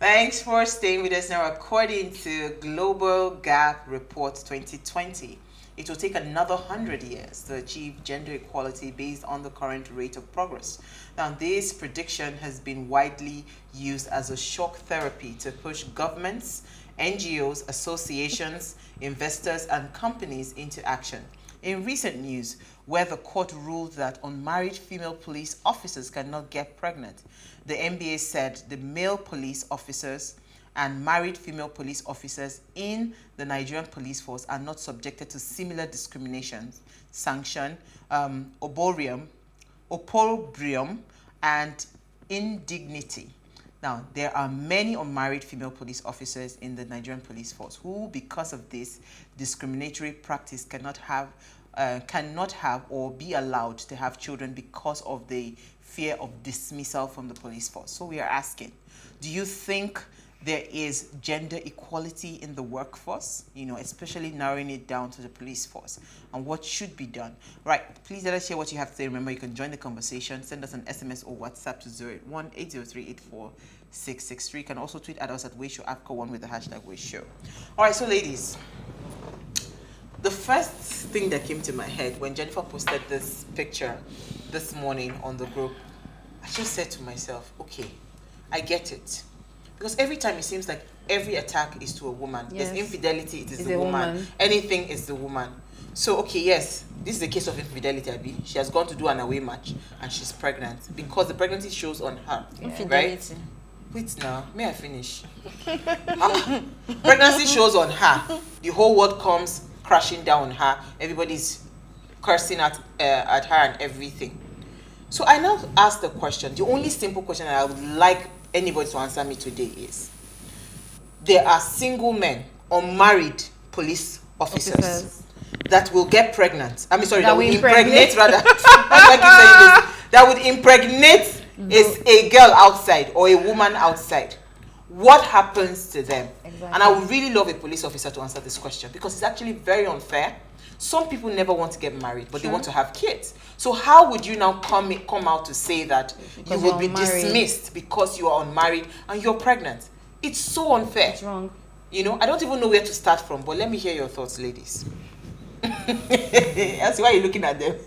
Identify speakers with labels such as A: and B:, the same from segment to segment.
A: Thanks for staying with us now. According to Global Gap Report 2020, it will take another 100 years to achieve gender equality based on the current rate of progress. Now, this prediction has been widely used as a shock therapy to push governments, NGOs, associations, investors, and companies into action. In recent news, where the court ruled that unmarried female police officers cannot get pregnant, the NBA said the male police officers and married female police officers in the Nigerian police force are not subjected to similar discrimination, sanction, opprobrium, and indignity. Now, there are many unmarried female police officers in the Nigerian police force who, because of this discriminatory practice, cannot have or be allowed to have children because of the fear of dismissal from the police force. So we are asking, do you think there is gender equality in the workforce, especially narrowing it down to the police force, and what should be done? Right, please let us share what you have to say. Remember, you can join the conversation. Send us an SMS or WhatsApp to 081-803-84663. You can also tweet at us at WayShowAfrica1 with the hashtag WayShow. All right, so ladies, the first thing that came to my head when Jennifer posted this picture this morning on the group, I just said to myself, okay, I get it. Because every time it seems like every attack is to a woman. Yes. There's infidelity, it is the woman. Anything is the woman. So, okay, yes, this is a case of infidelity, Abi. She has gone to do an away match and she's pregnant because the pregnancy shows on her. Yeah. Infidelity. Right? Wait now, may I finish? Pregnancy shows on her. The whole world comes crashing down on her. Everybody's cursing at her and everything. So I now ask the question, the only simple question that I would like anybody to answer me today is, there are single men, unmarried police officers that will get pregnant. That will impregnate rather. That would impregnate is a girl outside or a woman outside. What happens to them? Exactly. And I would really love a police officer to answer this question because it's actually very unfair. Some people never want to get married, but they want to have kids. So how would you now come out to say that you will be dismissed because you are unmarried and you're pregnant? It's so unfair.
B: It's wrong.
A: I don't even know where to start from, but let me hear your thoughts, ladies. That's why you're looking at them.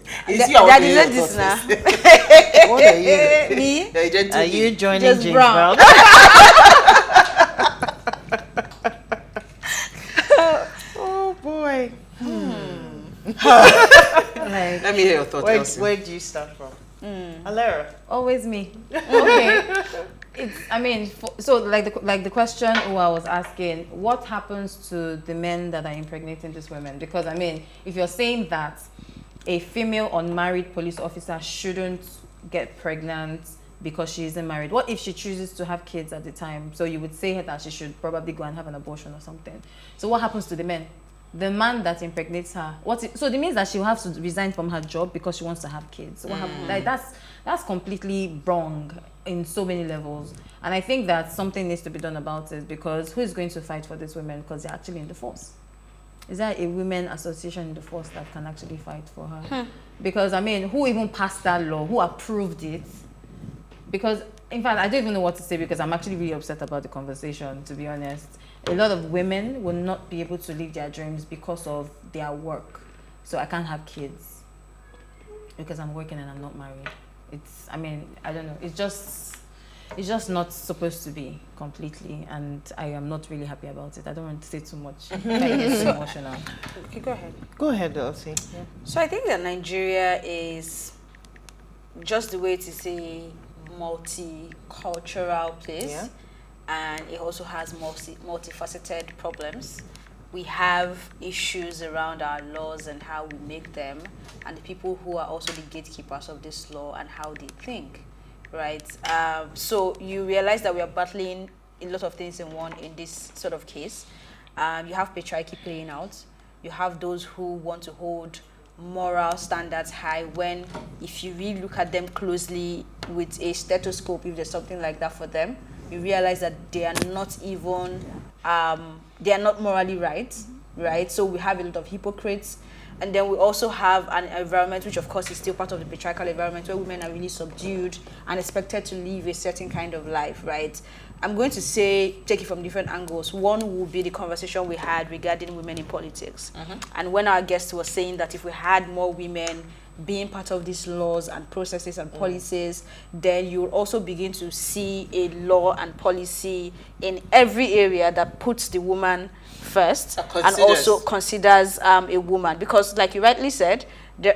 A: What
C: are you?
B: Me?
C: Are you joining
B: Just
C: James
B: Brown?
C: Oh boy.
A: Let me hear your thoughts.
C: Where do you start from? Alera.
B: Always me. Okay. Like the question I was asking, what happens to the men that are impregnating these women? Because if you're saying that a female unmarried police officer shouldn't get pregnant because she isn't married, what if she chooses to have kids at the time? So you would say that she should probably go and have an abortion or something. So what happens to the men? The man that impregnates her, so it means that she will have to resign from her job because she wants to have kids. So what happens? Like that's completely wrong in so many levels. And I think that something needs to be done about it, because who is going to fight for these women? Because they're actually in the force. Is there a women association in the force that can actually fight for her? Because who even passed that law? Who approved it? Because in fact, I don't even know what to say, because I'm actually really upset about the conversation, to be honest. A lot of women will not be able to live their dreams because of their work. So I can't have kids because I'm working and I'm not married. I don't know. It's just not supposed to be completely, and I am not really happy about it. I don't want to say too much. I get so emotional.
C: Okay, go ahead. Go ahead, Elsie.
D: Yeah. So I think that Nigeria is just the way it is a multicultural place. Yeah. And it also has multifaceted problems. We have issues around our laws and how we make them, and the people who are also the gatekeepers of this law and how they think, right? So you realize that we are battling a lot of things in this sort of case. You have patriarchy playing out. You have those who want to hold moral standards high, when if you really look at them closely with a stethoscope, if there's something like that for them, you realize that they are not even, they are not morally right? So we have a lot of hypocrites. And then we also have an environment, which of course is still part of the patriarchal environment, where women are really subdued and expected to live a certain kind of life, right? I'm going to say, take it from different angles. One would be the conversation we had regarding women in politics. And when our guest was saying that if we had more women being part of these laws and processes and policies, then you'll also begin to see a law and policy in every area that puts the woman first and also considers a woman. Because like you rightly said,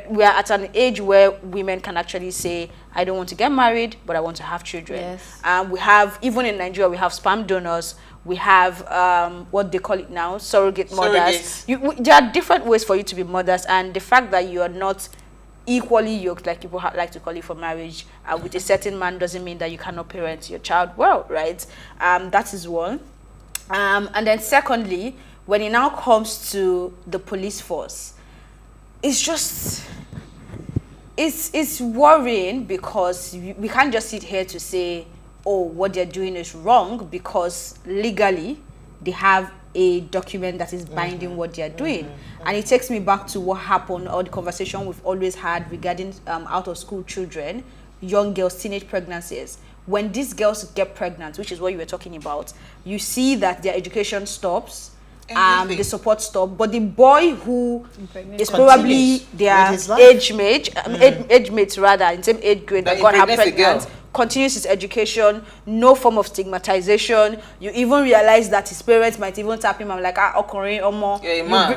D: we are at an age where women can actually say, I don't want to get married, but I want to have children.
B: Yes.
D: We have, even in Nigeria, we have sperm donors. We have what they call it now, surrogate mothers. There are different ways for you to be mothers, and the fact that you are not equally yoked, like people like to call it, for marriage with a certain man doesn't mean that you cannot parent your child well, right? That is one. And then secondly, when it now comes to the police force, it's just, it's worrying, because we can't just sit here to say, oh, what they're doing is wrong, because legally they have a document that is binding what they're doing. And it takes me back to what happened, or the conversation we've always had regarding out of school children, young girls, teenage pregnancies. When these girls get pregnant, which is what you were talking about, you see that their education stops, the support stop, but the boy who is probably their age mates rather, in same age grade, that got her pregnant, continues his education, no form of stigmatization. You even realize that his parents might even tap him. I'm like,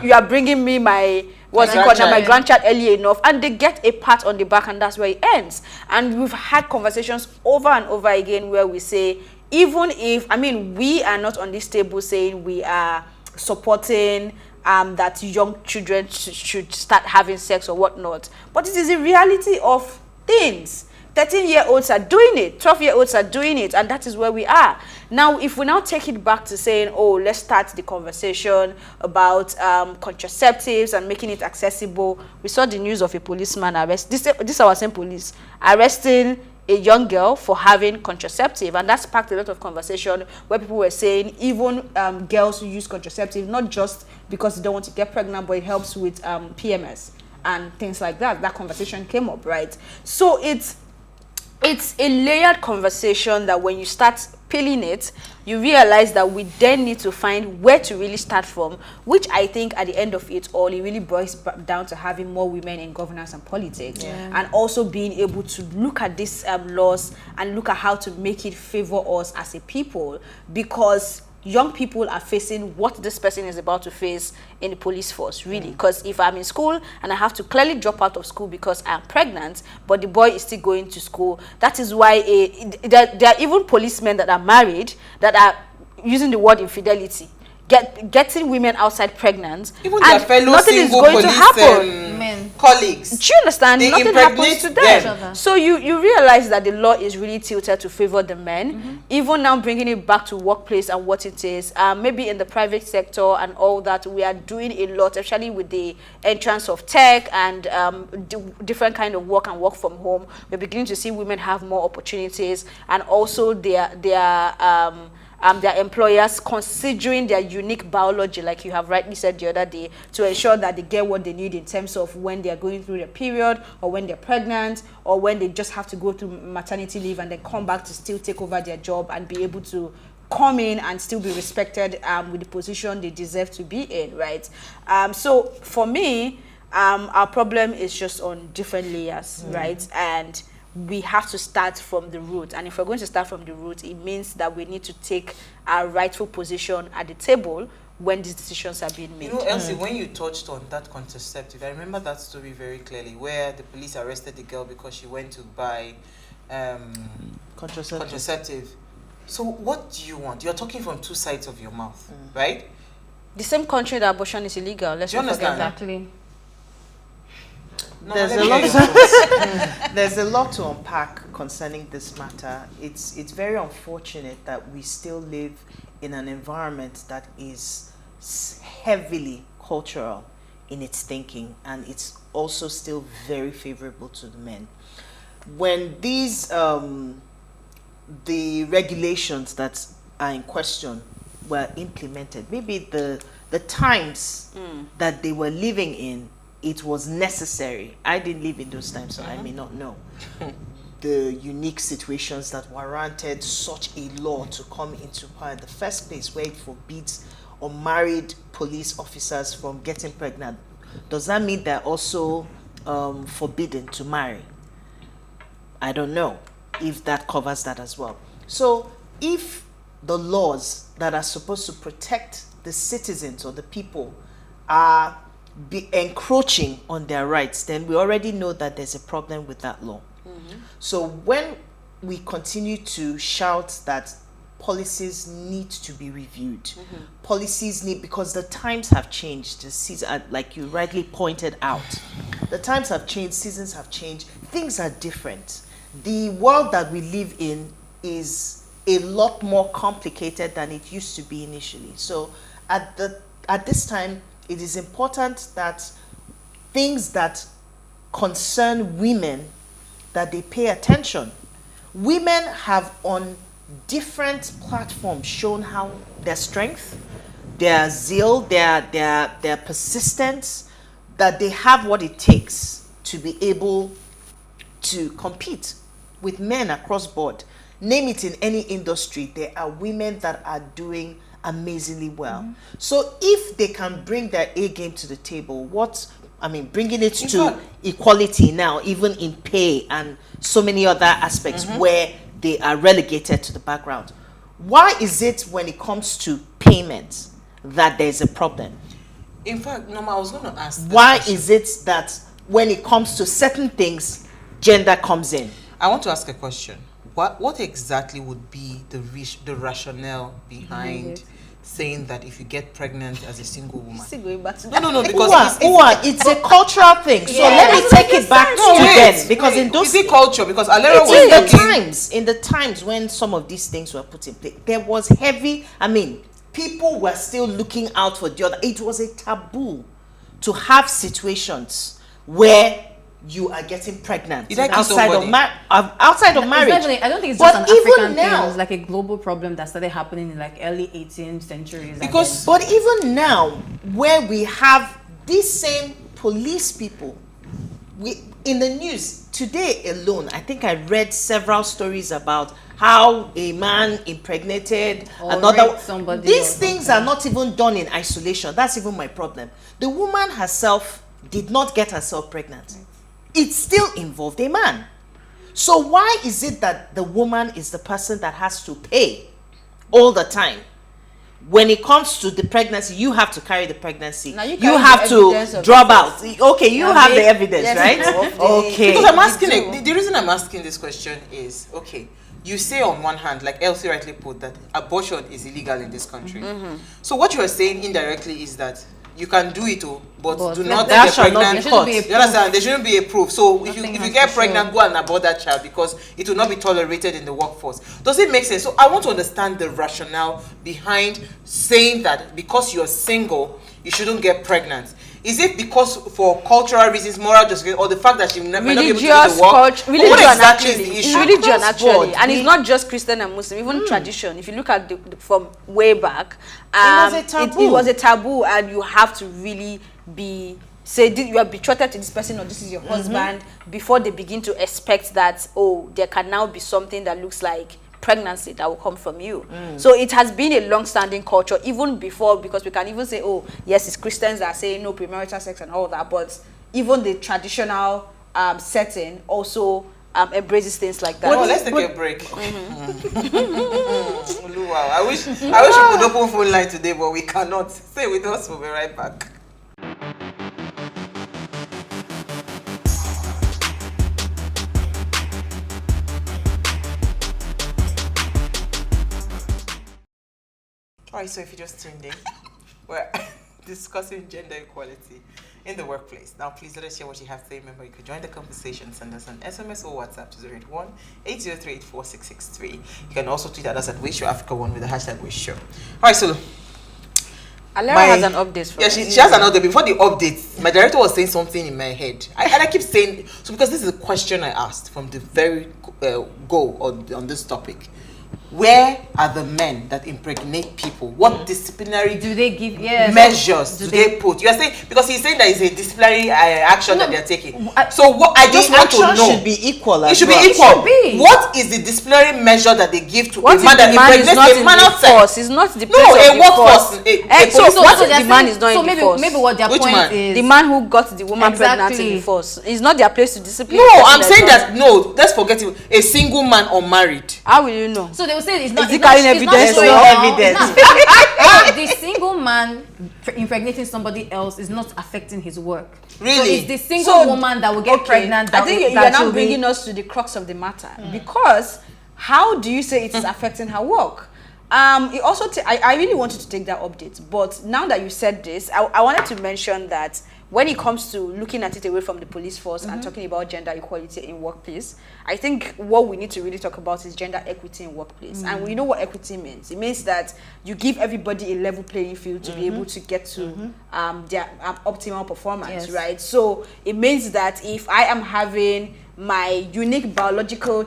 D: you are bringing me my my grandchild early enough, and they get a pat on the back, and that's where it ends. And we've had conversations over and over again where we say, even if, I mean, we are not on this table saying we are supporting that young children should start having sex or whatnot, but it is a reality of things. 13-year-olds are doing it, 12-year-olds are doing it, and that is where we are. Now, if we now take it back to saying, oh, let's start the conversation about contraceptives and making it accessible, we saw the news of a policeman this our same police, arresting a young girl for having contraceptive, and that sparked a lot of conversation where people were saying even girls who use contraceptive, not just because they don't want to get pregnant, but it helps with PMS and things like that. That conversation came up, right? So it's a layered conversation that when you start peeling it, you realize that we then need to find where to really start from, which I think at the end of it all, it really boils down to having more women in governance and politics, and also being able to look at these laws and look at how to make it favor us as a people, because young people are facing what this person is about to face in the police force, really. Because if I'm in school and I have to clearly drop out of school because I'm pregnant, but the boy is still going to school, that is why there are even policemen that are married that are using the word infidelity, getting women outside pregnant,
A: even
D: and
A: their fellow
D: nothing is going to happen.
A: Colleagues,
D: do you understand?
A: they
D: nothing happens to them. So you realize that the law is really tilted to favor the men. Even now, bringing it back to workplace and what it is, maybe in the private sector and all that, we are doing a lot, especially with the entrance of tech and different kind of work and work from home. We're beginning to see women have more opportunities, and also their employers considering their unique biology, like you have rightly said the other day, to ensure that they get what they need in terms of when they are going through their period, or when they're pregnant, or when they just have to go through maternity leave and then come back to still take over their job and be able to come in and still be respected with the position they deserve to be in, right? So for me, our problem is just on different layers, right? And we have to start from the root. And if we're going to start from the root, it means that we need to take our rightful position at the table when these decisions are being made.
A: You know, Elsie, when you touched on that contraceptive, I remember that story very clearly, where the police arrested the girl because she went to buy contraceptive. So what do you want? You're talking from two sides of your mouth, right?
D: The same country that abortion is illegal. Let's not forget that.
B: Exactly.
A: No,
C: there's a lot to unpack concerning this matter. It's very unfortunate that we still live in an environment that is heavily cultural in its thinking, and it's also still very favorable to the men. When these the regulations that are in question were implemented, maybe the times that they were living in, it was necessary. I didn't live in those times, so I may not know. the unique situations that warranted such a law to come into power in the first place, where it forbids unmarried police officers from getting pregnant, does that mean they're also forbidden to marry? I don't know if that covers that as well. So if the laws that are supposed to protect the citizens or the people are encroaching on their rights, then we already know that there's a problem with that law. So when we continue to shout that policies need to be reviewed, policies need, because the times have changed, the season, like you rightly pointed out, the times have changed, seasons have changed, things are different. The world that we live in is a lot more complicated than it used to be initially. So at this time, it is important that things that concern women, that they pay attention. Women have on different platforms shown how their strength, their zeal, their persistence, that they have what it takes to be able to compete with men across board. Name it in any industry, there are women that are doing amazingly well. So if they can bring their A game to the table, bringing it to equality now, even in pay and so many other aspects where they are relegated to the background. Why is it when it comes to payment that there's a problem?
A: In fact, Norma, I was going to ask.
C: Why is it that when it comes to certain things, gender comes in?
A: I want to ask a question. What exactly would be the rationale behind saying that if you get pregnant as a single woman? No, because
C: it's a cultural thing. So let me take it back to them, because in those,
A: is it culture? Because Alera
C: was in the times when some of these things were put in place, there was heavy. People were still looking out for the other. It was a taboo to have situations where you are getting pregnant outside of marriage.
B: Exactly. I don't think it's just an African thing. It's like a global problem that started happening in like early 18th centuries.
C: But even now, where we have these same police people, in the news today alone, I think I read several stories about how a man impregnated another. These things are not even done in isolation. That's even my problem. The woman herself did not get herself pregnant. It still involved a man. So why is it that the woman is the person that has to pay all the time? When it comes to the pregnancy, you have to carry the pregnancy. You have to drop out. Okay, you have the evidence, right? Okay.
A: Because I'm asking, the reason I'm asking this question is, okay, you say on one hand, like Elsie rightly put, that abortion is illegal in this country. So what you are saying indirectly is that you can do it, but do not get pregnant. You understand? There shouldn't be a proof. So if you get pregnant, go and abort that child, because it will not be tolerated in the workforce. Does it make sense? So I want to understand the rationale behind saying that because you're single, you shouldn't get pregnant. Is it because for cultural reasons, moral justification, or the fact that you never be able to do the work?
D: Religion actually, and it's not just Christian and Muslim, even tradition. If you look at from way back, it was a taboo, and you have to really you are betrothed to this person, or this is your husband, before they begin to expect that, there can now be something that looks like pregnancy that will come from you. So it has been a long-standing culture even before, because we can even say, yes, it's Christians that are saying no premarital sex and all that, but even the traditional setting also embraces things like that.
A: Let's take a break. Wow, I wish we could open phone line today, but we cannot. Stay with us, we'll be right back. Alright, so if you just tuned in, we're discussing gender equality in the workplace. Now, please let us share what you have to say. Remember, you could join the conversation. Send us an SMS or WhatsApp to 081-803-84663. You can also tweet at us at PlusTvAfrica1 with the hashtag #WishShow. Alright, so
D: Alera has an update for us.
A: She has an update. Before the update, my director was saying something in my head. I keep saying, so because this is a question I asked from the very go on this topic. where are the men that impregnate people? What disciplinary
B: Do they give
A: measures do they put? You are saying, because he's saying that it's a disciplinary action that they're taking. So what I just want to know,
C: should be equal.
A: It should be
C: well.
A: equal.
B: It should be.
A: What is the disciplinary measure that they give to
D: What
A: a
D: if
A: man
D: the
A: that
D: man is
A: impregnates
D: not
A: a
D: in
A: man
D: the
A: outside?
D: force? It's not the
A: No,
D: place
A: a
D: of the
A: workforce.
D: force.
A: A
D: So
A: police
D: what
A: force.
D: if the man is not
B: so
D: in the
B: maybe,
D: force?
B: maybe what their
A: Which
B: point
A: man?
B: is
D: The man who got the woman pregnant in
B: Exactly.
D: the force. It's not their place to discipline.
A: No,
D: the person
A: I'm saying
D: does.
A: that no. Let's forget it. A single man unmarried.
D: How will you know?
B: So they will say it's not.
D: Is he
B: it's not-
D: carrying
B: it's not
D: evidence?
B: showing
C: No
B: now,
C: evidence.
B: it's not- the single man impregnating somebody else is not affecting his work.
A: Really?
B: So it's the single woman that will get pregnant. That
D: I think
B: will,
D: you
B: that
D: are now
B: will be-
D: bringing us to the crux of the matter because how do you say it is affecting her work? It also I really wanted to take that update, but now that you said this, I wanted to mention that when it comes to looking at it away from the police force and talking about gender equality in workplace, I think what we need to really talk about is gender equity in workplace. And we know what equity means. It means that you give everybody a level playing field to be able to get to their optimal performance,
B: Yes.
D: right? So it means that if I am having my unique biological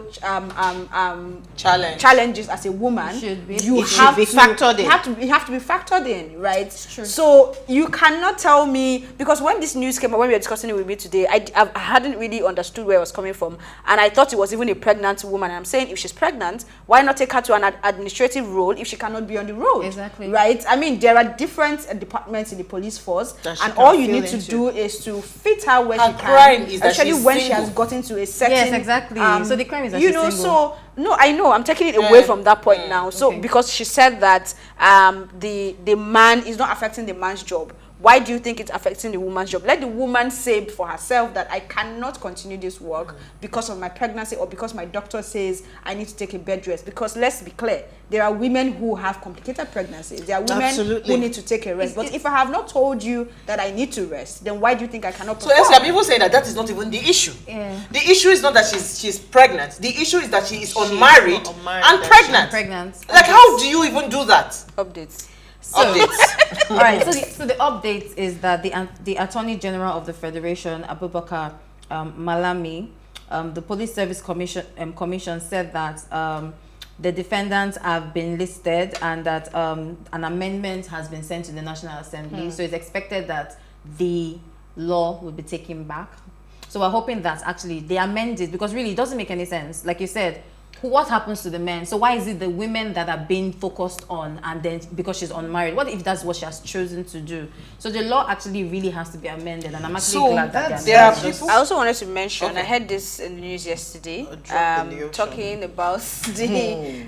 D: challenges as a woman,
B: Should be.
D: you
C: It should
D: have
C: be
D: to
C: factored in.
D: You have to be factored in, right?
B: True.
D: So you cannot tell me, because when this news came up, when we were discussing it with me today, I hadn't really understood where it was coming from, and I thought it was even a pregnant woman. And I'm saying, if she's pregnant, why not take her to an administrative role if she cannot be on the road?
B: Exactly.
D: Right? I mean, there are different departments in the police force,
C: That she
D: and
C: can
D: all you
C: fill
D: need to
C: into.
D: do is to fit her where
A: Her
D: she
A: crime
D: can,
A: is that
D: especially
A: she's
D: when she
A: single.
D: has gotten to a certain
B: Yes, exactly. So the crime is that
D: you
B: she's
D: know,
B: single.
D: so no, I know I'm taking it away from that point now. So
B: Okay.
D: because she said that the man is not affecting the man's job, why do you think it's affecting the woman's job? Let the woman say for herself that I cannot continue this work because of my pregnancy or because my doctor says I need to take a bed rest. Because let's be clear, there are women who have complicated pregnancies. There are women
C: Absolutely.
D: who need to take a rest. But if I have not told you that I need to rest, then why do you think I cannot
A: So
D: perform?
A: Esra, people say that is not even the issue.
B: Yeah.
A: The issue is not that she's pregnant. The issue is that she is
C: She's
A: unmarried
C: not unmarried,
A: and
C: that
A: pregnant.
B: pregnant.
A: Like, how do you even do that?
D: Updates.
B: So,
A: Updates.
B: all right. So the update is that the Attorney General of the Federation, Abubakar Malami, the Police Service Commission said that the defendants have been listed and that an amendment has been sent to the National Assembly. So it's expected that the law will be taken back. So we're hoping that actually they amend it, because really it doesn't make any sense. Like you said, what happens to the men? So why is it the women that are being focused on, and then because she's unmarried? What if that's what she has chosen to do? So the law actually really has to be amended, and I'm actually
A: So
B: glad that
C: that's-
A: there are
B: amended it.
A: people.
D: I also wanted to mention,
A: Okay.
D: I heard this in the news yesterday,
C: A drop in the ocean.
D: talking about the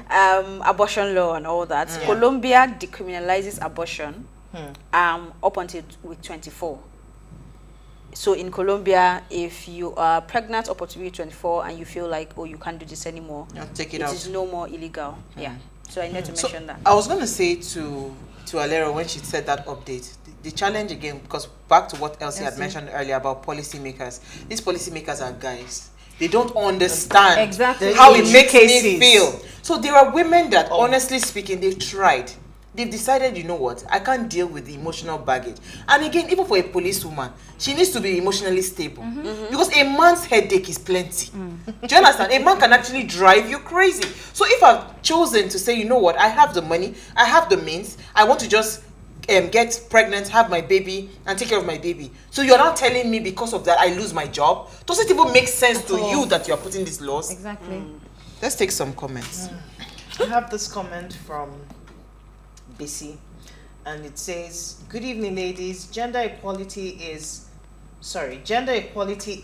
D: abortion law and all that. Colombia decriminalizes abortion up until week 24. So in Colombia, if you are pregnant up until week 24 and you feel like, oh, you can't do this anymore,
A: Yeah, take it
D: it
A: out.
D: is no more illegal. Yeah. So I need to mention that.
A: I was going to say to Alera when she said that update, the challenge again, because back to what Elsie had mentioned earlier about policymakers, these policymakers are guys. They don't understand
B: Exactly.
A: how
C: In
A: it makes me
C: cases.
A: feel. So there are women that, honestly speaking, they've tried. They've decided, you know what, I can't deal with the emotional baggage. And again, even for a policewoman, she needs to be emotionally stable. Because a man's headache is plenty. Do you understand? A man can actually drive you crazy. So if I've chosen to say, you know what, I have the money, I have the means, I want to just get pregnant, have my baby, and take care of my baby. So you're not telling me because of that I lose my job? Does it even make sense to you that you're putting these laws?
B: Exactly.
A: Let's take some comments.
C: I have this comment from Bissy, and it says, "Good evening, ladies. Gender equality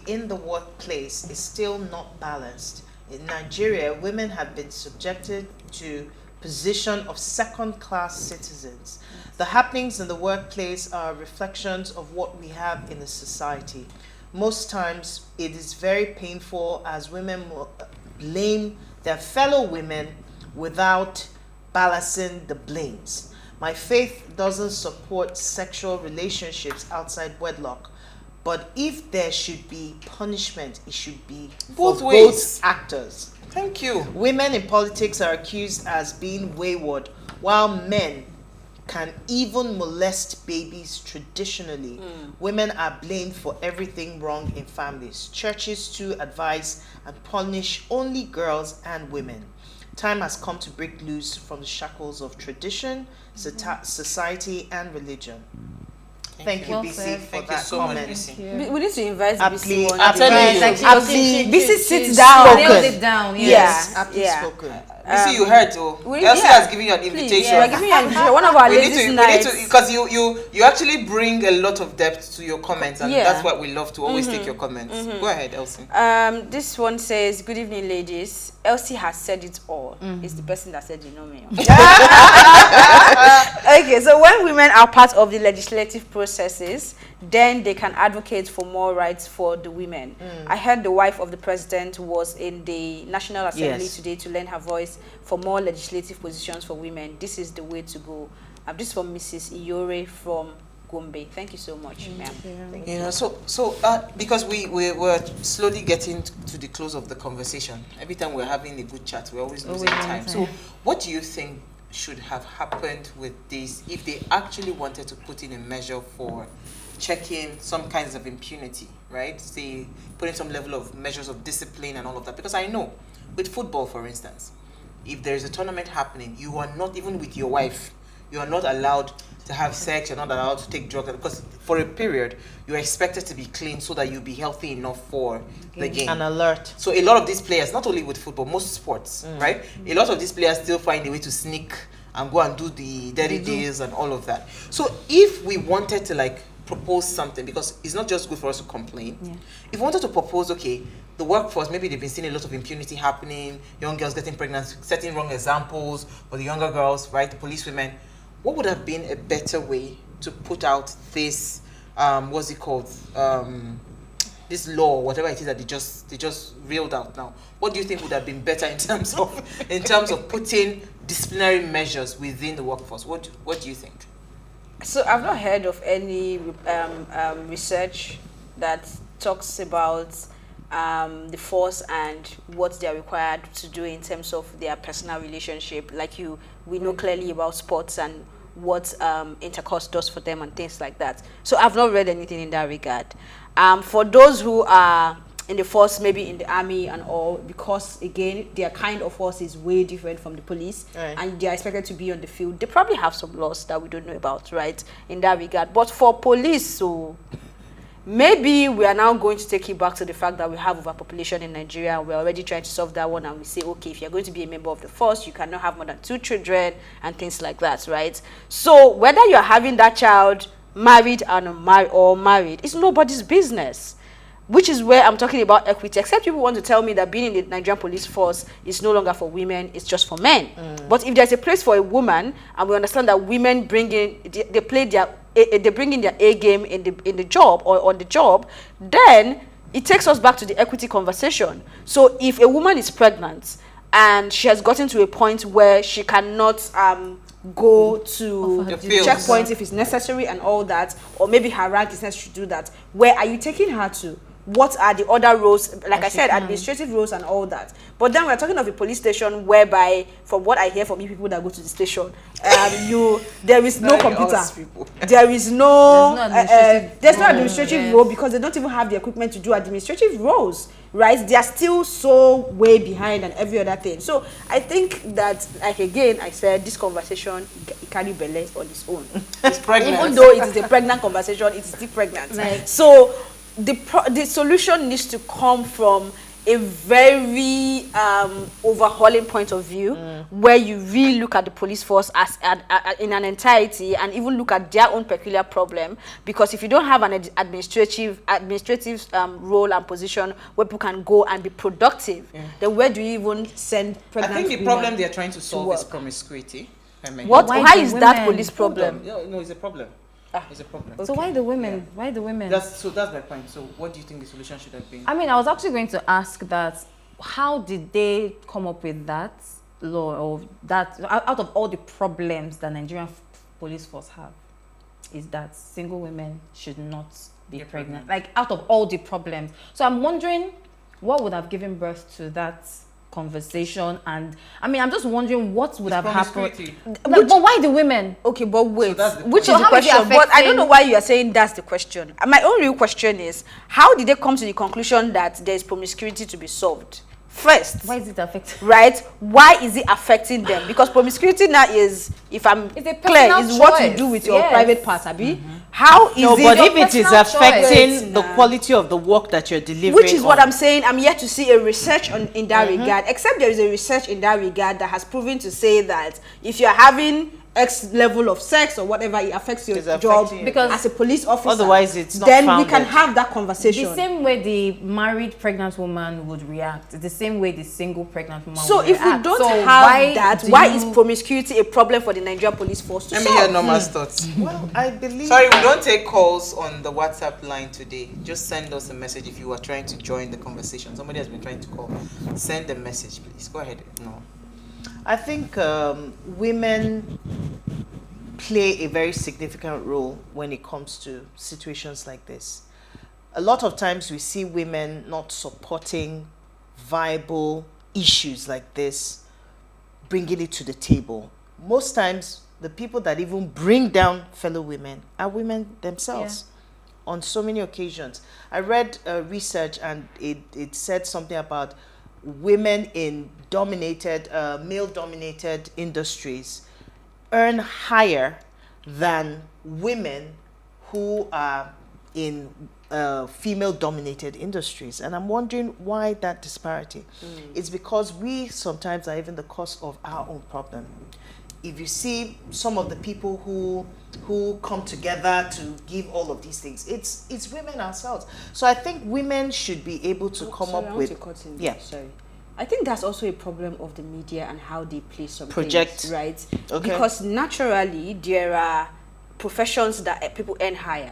C: in the workplace is still not balanced. In Nigeria, women have been subjected to position of second-class citizens. The happenings in the workplace are reflections of what we have in the society. Most times, it is very painful as women blame their fellow women without balancing the blames. My faith doesn't support sexual relationships outside wedlock, but if there should be punishment, it should be
A: Both
C: for
A: ways.
C: both actors.
A: Thank you.
C: Women in politics are accused as being wayward, while men can even molest babies traditionally. Women are blamed for everything wrong in families. Churches too advise and punish only girls and women. Time has come to break loose from the shackles of tradition, society, and religion. Thank you,
B: Well
C: BC,
B: said.
C: for
A: Thank you
C: that
A: so much,
C: comment.
A: BC.
D: We need to invite
C: Aptly-
D: BC one
C: aptly-
D: day.
A: Like,
D: BC sits
B: she
D: down.
B: nailed it down.
C: Yes,
B: Yeah.
C: aptly
D: Yeah.
C: spoken.
A: BC, you heard, oh. Elsie has given you an invitation.
D: Yeah, we're giving you an invitation. One of our
A: we need
D: ladies'
A: to,
D: nights.
A: because you actually bring a lot of depth to your comments, and
D: Yeah.
A: that's what we love to always take your comments. Go ahead, Elsie.
D: This one says, "Good evening, ladies. Elsie has said it all. It's the person that said, you know me." Okay, so when women are part of the legislative processes, then they can advocate for more rights for the women. I heard the wife of the president was in the National Assembly
C: Yes.
D: today to lend her voice for more legislative positions for women. This is the way to go. This is from Mrs. Iyore from Gombe. Thank you so much, ma'am.
A: You know, so because we were slowly getting to the close of the conversation. Every time we're having a good chat, we're always losing time. So what do you think should have happened with this if they actually wanted to put in a measure for checking some kinds of impunity, right? Say, putting some level of measures of discipline and all of that. Because I know, with football, for instance, if there's a tournament happening, you are not, even with your wife, you are not allowed to have sex, you're not allowed to take drugs, because for a period, you're expected to be clean so that you'll be healthy enough for the game.
C: And alert.
A: So a lot of these players, not only with football, most sports, right? A lot of these players still find a way to sneak and go and do the dirty deals and all of that. So if we wanted to like propose something, because it's not just good for us to complain. If we wanted to propose, okay, the workforce, maybe they've been seeing a lot of impunity happening, young girls getting pregnant, setting wrong examples for the younger girls, right? The police women. What would have been a better way to put out this, what's it called? This law, whatever it is that they just reeled out now. What do you think would have been better in terms of putting disciplinary measures within the workforce? What do you think?
D: So I've not heard of any research that talks about the force and what they are required to do in terms of their personal relationship. Like we know clearly about sports and what intercourse does for them and things like that. So I've not read anything in that regard. For those who are in the force, maybe in the army and all, because again their kind of force is way different from the police, and they are expected to be on the field, they probably have some laws that we don't know about, right, in that regard. But for police, so maybe we are now going to take it back to the fact that we have overpopulation in Nigeria, and we're already trying to solve that one, and we say, okay, if you're going to be a member of the force, you cannot have more than 2 children and things like that, right? So whether you're having that child married or married, it's nobody's business. Which is where I'm talking about equity, except people want to tell me that being in the Nigerian police force is no longer for women, it's just for men. But if there's a place for a woman, and we understand that women bring in, they bring in their A game in the job or on the job, then it takes us back to the equity conversation. So if a woman is pregnant and she has gotten to a point where she cannot go to checkpoints if it's necessary and all that, or maybe her rank is necessary to do that, where are you taking her to? What are the other roles, like I said, administrative roles and all that? But then we're talking of a police station whereby, from what I hear from you people that go to the station, there is no computer, there is no administrative role, because they don't even have the equipment to do administrative roles, right? They are still so way behind and every other thing. So I think that, like again, I said, this conversation, it carry belle on its own.
A: It's pregnant.
D: Even though it is a pregnant conversation, it's still pregnant. Right. So the solution needs to come from a very overhauling point of view, where you really look at the police force as in an entirety, and even look at their own peculiar problem. Because if you don't have an administrative role and position where people can go and be productive, then where do you even send pregnant
A: I think the problem they're trying to solve is promiscuity.
D: Why is that police problem?
A: No, it's a problem. It's a problem.
B: So why the women? Why the women?
A: That's my point. So what do you think the solution should have been?
B: I mean, I was actually going to ask that, how did they come up with that law, or that out of all the problems that Nigerian police force have, is that single women should not be pregnant? Like, out of all the problems. So I'm wondering what would have given birth to that conversation. And I mean, I'm just wondering what would have happened. But why the women?
D: Okay, but wait,
A: so
D: which is the question? But I don't know why you are saying that's the question. My own real question is, how did they come to the conclusion that there is promiscuity to be solved first.
B: Why is it affecting?
D: Right? Why is it affecting them? Because promiscuity now is, if I'm
B: It's a
D: clear,
B: personal
D: is what you
B: choice.
D: do with your
B: Yes.
D: private part, Abi. How is
C: No,
D: it?
C: but
B: your
C: if it is
B: personal choice?
C: affecting the
D: Nah.
C: quality of the work that you're delivering,
D: Which is what
C: on-
D: I'm saying. I'm yet to see a research in that regard, except there is a research in that regard that has proven to say that if you're having X level of sex or whatever, it affects your
C: It's
D: job
C: affecting your
B: Because-
C: job.
D: as a police officer.
C: Otherwise, it's not
D: then we
C: founded.
D: can have that conversation.
B: The same way the married pregnant woman would react, it's the same way the single pregnant woman
D: So
B: would
D: if we
B: react.
D: don't
B: So
D: have that,
B: do
D: why
B: you-
D: is promiscuity a problem for the Nigerian police force to
A: Let me
D: solve?
A: hear Norma's thoughts.
C: Well, I believe.
A: Sorry, we don't take calls on the WhatsApp line today. Just send us a message if you are trying to join the conversation. Somebody has been trying to call. Send a message, please. Go ahead. No.
C: I think women play a very significant role when it comes to situations like this. A lot of times we see women not supporting viable issues like this, bringing it to the table. Most times, the people that even bring down fellow women are women themselves. On so many occasions. I read research and it said something about women in dominated, male-dominated industries earn higher than women who are in female-dominated industries. And I'm wondering why that disparity. It's because we sometimes are even the cause of our own problem. If you see some of the people who come together to give all of these things, it's women ourselves. So I think women should be able to come
D: Sorry, I
C: up
D: want
C: with
D: to cut in.
C: yeah.
D: Sorry. I think that's also a problem of the media and how they play some
C: Project.
D: things, right?
C: Okay.
D: Because naturally there are professions that people earn higher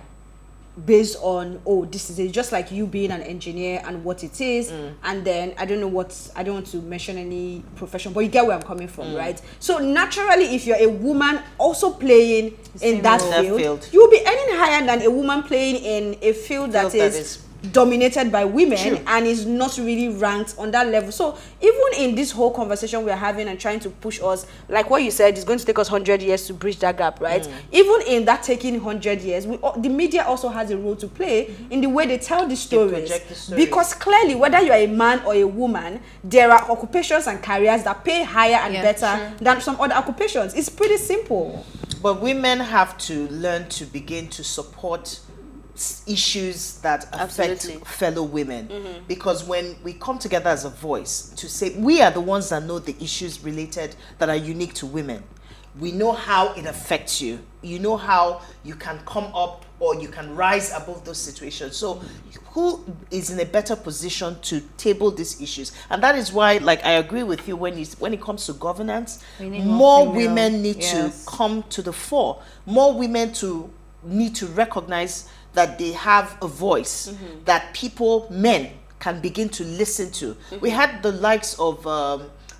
D: based on, oh, this is it, just like you being an engineer and what it is, and then I don't want to mention any profession, but you get where I'm coming from, right? So naturally, if you're a woman also playing in that field, you will be earning higher than a woman playing in a field that is dominated by women. True. And is not really ranked on that level. So even in this whole conversation we're having and trying to push us, like what you said, it's going to take us 100 years to bridge that gap, right? Even in that taking 100 years, the media also has a role to play in the way they tell the stories. Because clearly, whether you're a man or a woman, there are occupations and careers that pay higher and better than some other occupations. It's pretty simple.
C: But women have to learn to begin to support issues that affect fellow women, because when we come together as a voice to say we are the ones that know the issues related that are unique to women, we know how it affects you, you know how you can come up or you can rise above those situations. So who is in a better position to table these issues? And that is why, like, I agree with you when it comes to governance, more women need to come to the fore. More women need to recognize that they have a voice that men can begin to listen to. We had the likes of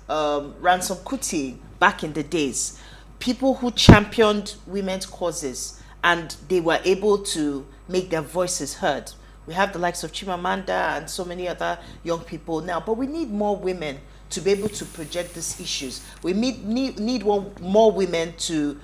C: Ransom Kuti back in the days, people who championed women's causes and they were able to make their voices heard. We have the likes of Chimamanda and so many other young people now, but we need more women to be able to project these issues. We need more women to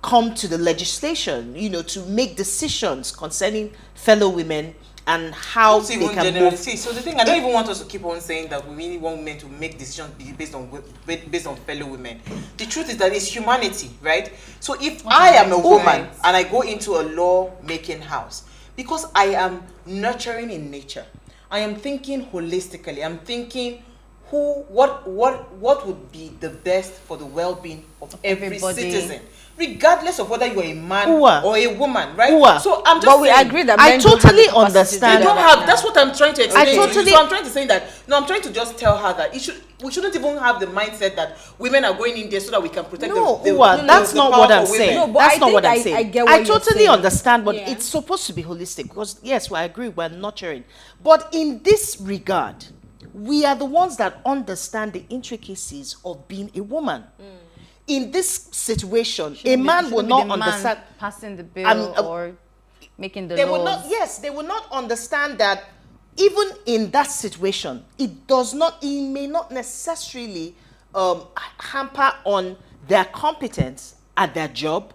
C: come to the legislation, to make decisions concerning fellow women and how they can move.
A: So the thing, I don't even want us to keep on saying that we really want women to make decisions based on fellow women. The truth is that it's humanity, right? So if I am a woman and I go into a law-making house, because I am nurturing in nature, I am thinking holistically. I'm thinking what would be the best for the well-being of every citizen, regardless of whether you're a man or a woman, right? So I'm just saying,
D: agree that
C: I totally understand.
A: They don't have. That's what I'm trying to explain.
C: So
A: I'm trying to say that. No, I'm trying to just tell her that we shouldn't even have the mindset that women are going in there so that we can protect
C: that's not what I'm saying.
D: No, but
C: that's not what I'm saying. I totally understand, but
D: Yeah.
C: it's supposed to be holistic, because yes, I agree, we're nurturing. But in this regard, we are the ones that understand the intricacies of being a woman. In this situation, a man will not understand
B: passing the bill or making the laws.
C: They will not understand that even in that situation, it may not necessarily hamper on their competence at their job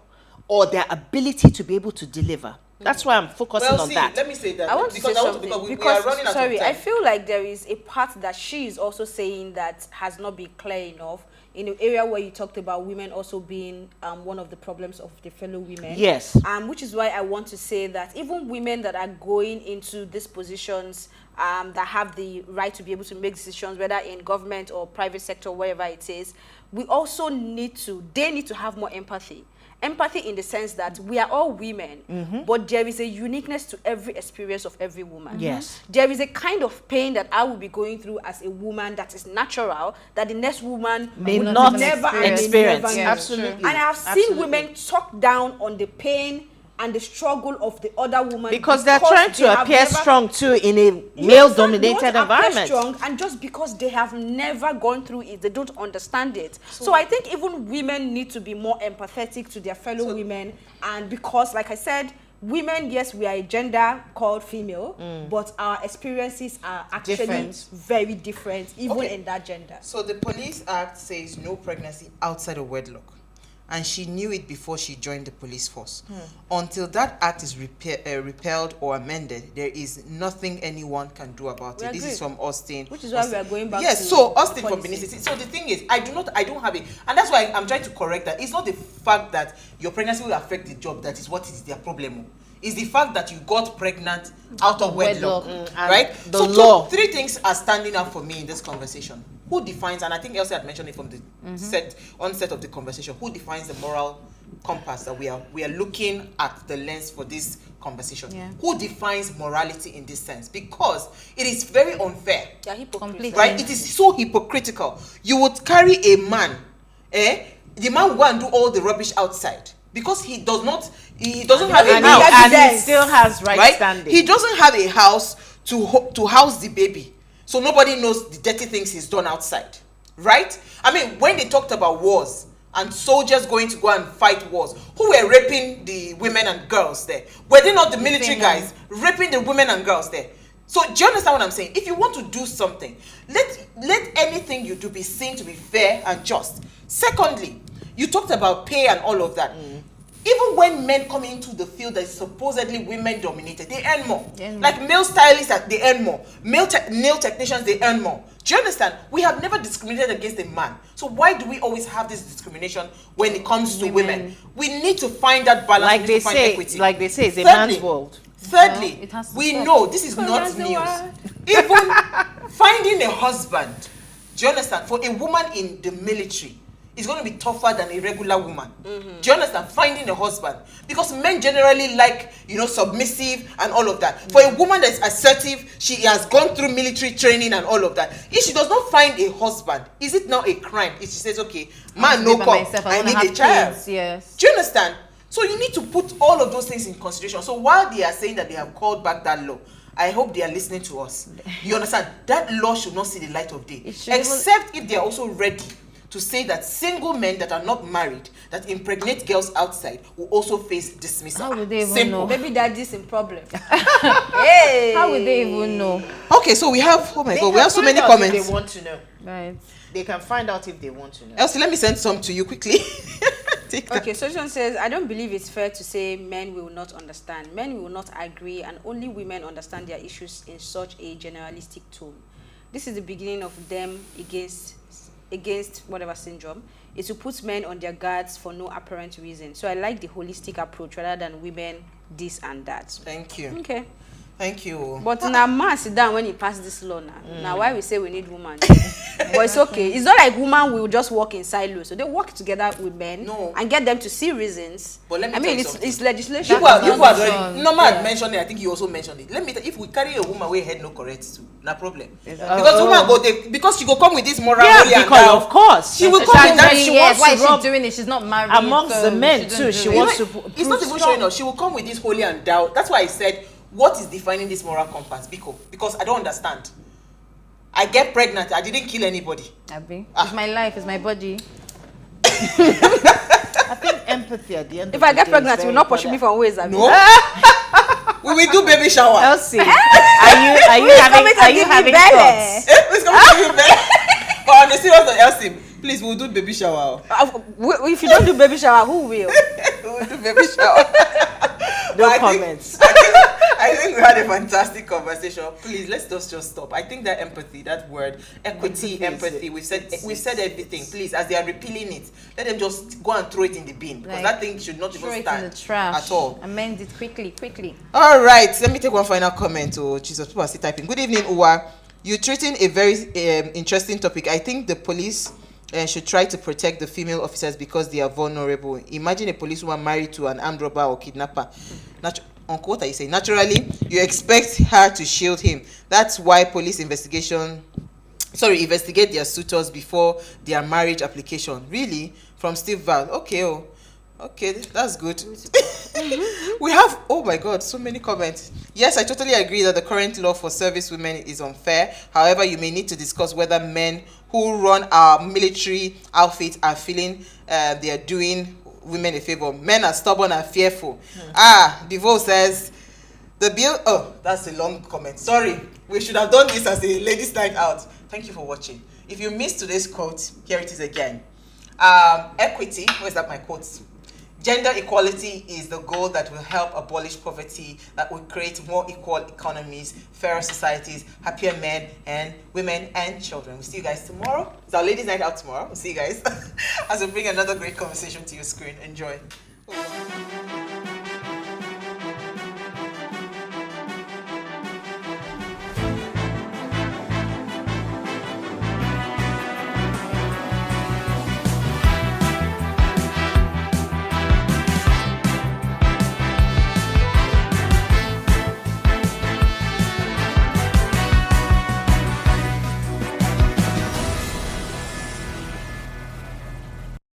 C: or their ability to be able to deliver. That's why I'm focusing
A: Well,
C: on
A: see,
C: that.
A: let me say that.
D: I want to say something
A: because we
D: because
A: are running out
D: sorry,
A: of time.
D: I feel like there is a part that she is also saying that has not been clear enough in the area where you talked about women also being one of the problems of the fellow women.
C: Yes.
D: Which is why I want to say that even women that are going into these positions that have the right to be able to make decisions, whether in government or private sector, wherever it is, we also they need to have more empathy. Empathy in the sense that we are all women, but there is a uniqueness to every experience of every woman.
C: Yes.
D: There is a kind of pain that I will be going through as a woman that is natural, that the next woman
C: May
D: would
C: not
D: never
C: experience.
D: never know.
C: Absolutely.
D: And I have seen women talk down on the pain and the struggle of the other woman
C: Because they're trying
D: they
C: to
D: have
C: appear
D: never-
C: strong too in a
D: You
C: male-dominated
D: understand? They want to appear
C: environment.
D: strong, and just because they have never gone through it, they don't understand it. So I think even women need to be more empathetic to their fellow women, and because, like I said, women, yes, we are a gender called female, but our experiences are actually
C: Different.
D: very different, even
A: Okay.
D: in that gender.
A: So the Police Act says no pregnancy outside of wedlock. And she knew it before she joined the police force. Until that act is repealed or amended, there is nothing anyone can do about
D: We
A: it. This
D: agree.
A: is from Austin.
D: Which is why we are going back
A: Yes,
D: to
A: so Austin from
D: policy.
A: Benin City. So the thing is, I don't have it. And that's why I'm trying to correct that. It's not the fact that your pregnancy will affect the job that is what is their problem. It's the fact that you got pregnant out of wedlock. Right?
C: and the
A: So
C: law.
A: three things are standing out for me in this conversation. Who defines, and I think Elsie had mentioned it from the onset of the conversation, who defines the moral compass that we are looking at the lens for this conversation?
B: Yeah.
A: Who defines morality in this sense? Because it is very unfair.
D: They are hypocrites.
B: Completely.
A: Right? It is so hypocritical. You would carry a man, the man will go and do all the rubbish outside because he doesn't have a
C: And
A: house.
C: he still has right standing.
A: He doesn't have a house to house the baby. So nobody knows the dirty things he's done outside. Right? I mean, when they talked about wars and soldiers going to go and fight wars, who were raping the women and girls there? Were they not the military guys raping the women and girls there? So do you understand what I'm saying? If you want to do something, let anything you do be seen to be fair and just. Secondly, you talked about pay and all of that. Even when men come into the field that is supposedly women dominated, they earn more. Like male stylists, they earn more. Nail technicians, they earn more. Do you understand? We have never discriminated against a man. So why do we always have this discrimination when it comes to women? We need to find that balance.
C: Like
A: we need
C: they
A: to find
C: say,
A: equity.
C: like they say, it's a
A: Thirdly,
C: man's world.
A: Thirdly,
B: Well, it has to
A: we
B: stop.
A: know this is not
D: that's the
A: news.
D: word.
A: Even finding a husband, do you understand? For a woman in the military, is going to be tougher than a regular woman. Do you understand? Finding a husband. Because men generally like, submissive and all of that. For a woman that's assertive, she has gone through military training and all of that. If she does not find a husband, is it now a crime if she says, okay, man, no come, I need a child?
B: Yes.
A: Do you understand? So you need to put all of those things in consideration. So while they are saying that they have called back that law, I hope they are listening to us. You understand? That law should not see the light of day. Except if they are also ready to say that single men that are not married, that impregnate girls outside, will also face dismissal.
B: How would they even
A: Simple.
B: know?
D: Maybe daddy's in problem. Hey.
B: How would they even know?
A: Okay, so we have, oh my
C: They
A: God, we
C: can
A: have so
C: find
A: many
C: out if
A: comments.
C: they want to know.
B: Right.
C: They can find out if they want to know.
A: Elsie, let me send some to you quickly. Take that.
D: Okay, Solution says, I don't believe it's fair to say men will not understand. Men will not agree, and only women understand their issues in such a generalistic tone. This is the beginning of them against whatever syndrome. Is to put men on their guards for no apparent reason. So I like the holistic approach rather than women this and that.
A: Thank you.
D: Okay.
A: Thank you.
D: But now man sit down when he passed this law now. Now why we say we need woman? But it's okay. It's not like woman will just work in silos. So they work together with men and get them to see reasons.
A: But let me
D: I
A: tell
D: mean,
A: you
D: it's
A: something.
D: legislation.
A: You are already,
B: Done.
A: Norma had mentioned it, I think you also mentioned it. Let me tell if we carry a woman where head no correct too, no problem. Because woman go take, because she go come with this moral
C: Yeah,
A: holy and
C: because
A: down.
C: of course.
A: She will come
C: Exactly.
A: with that.
C: She
B: Yes,
C: wants
B: why
C: to
B: is
C: rub
B: she doing it? She's not married.
C: amongst
B: so
C: the men
B: shouldn't
C: too.
B: do
C: She
B: it.
C: wants to
A: It's not even showing us. She will come with this holy and thou. That's why I said, what is defining this moral compass? Because I don't understand. I get pregnant. I didn't kill anybody.
B: Abi, it's my life, it's my body.
C: I think empathy at the end
D: If
C: of
D: I
C: the
D: get
C: day
D: pregnant,
C: is
D: you will
C: very
D: not pursue me
C: important.
D: from ways. I mean.
A: No. We will do baby shower.
C: Elsie, are you having thoughts?
A: Who's coming to give you baby? But on the serious note, Elsie, please, we'll do baby shower.
D: If you don't do baby shower, who will?
A: We'll do baby shower.
C: No comments.
A: I think we had a fantastic conversation. Please, let's just stop. I think that empathy, that word, equity, empathy, we've said everything. Please, as they are repealing it, let them just go and throw it in the bin, because that thing should not even
B: throw it
A: stand
B: in the trash.
A: at all.
B: Amend it quickly.
A: All right, let me take one final comment. Oh, Jesus, people are still typing. Good evening, Uwa. You're treating a very interesting topic. I think the police should try to protect the female officers because they are vulnerable. Imagine a policewoman married to an armed robber or kidnapper. Uncle, what are you saying? Naturally, you expect her to shield him. That's why police investigate their suitors before their marriage application. Really? From Steve Val. Okay, that's good. We have, oh my God, so many comments. Yes, I totally agree that the current law for service women is unfair. However, you may need to discuss whether men who run our military outfits are feeling they are doing women a favor. Men are stubborn and fearful. Devo says, the bill, that's a long comment. Sorry, we should have done this as a ladies' night out. Thank you for watching. If you missed today's quote, here it is again. Equity, where's that my quotes? Gender equality is the goal that will help abolish poverty, that will create more equal economies, fairer societies, happier men and women and children. We'll see you guys tomorrow. It's our ladies' night out tomorrow. We'll see you guys as we bring another great conversation to your screen. Enjoy.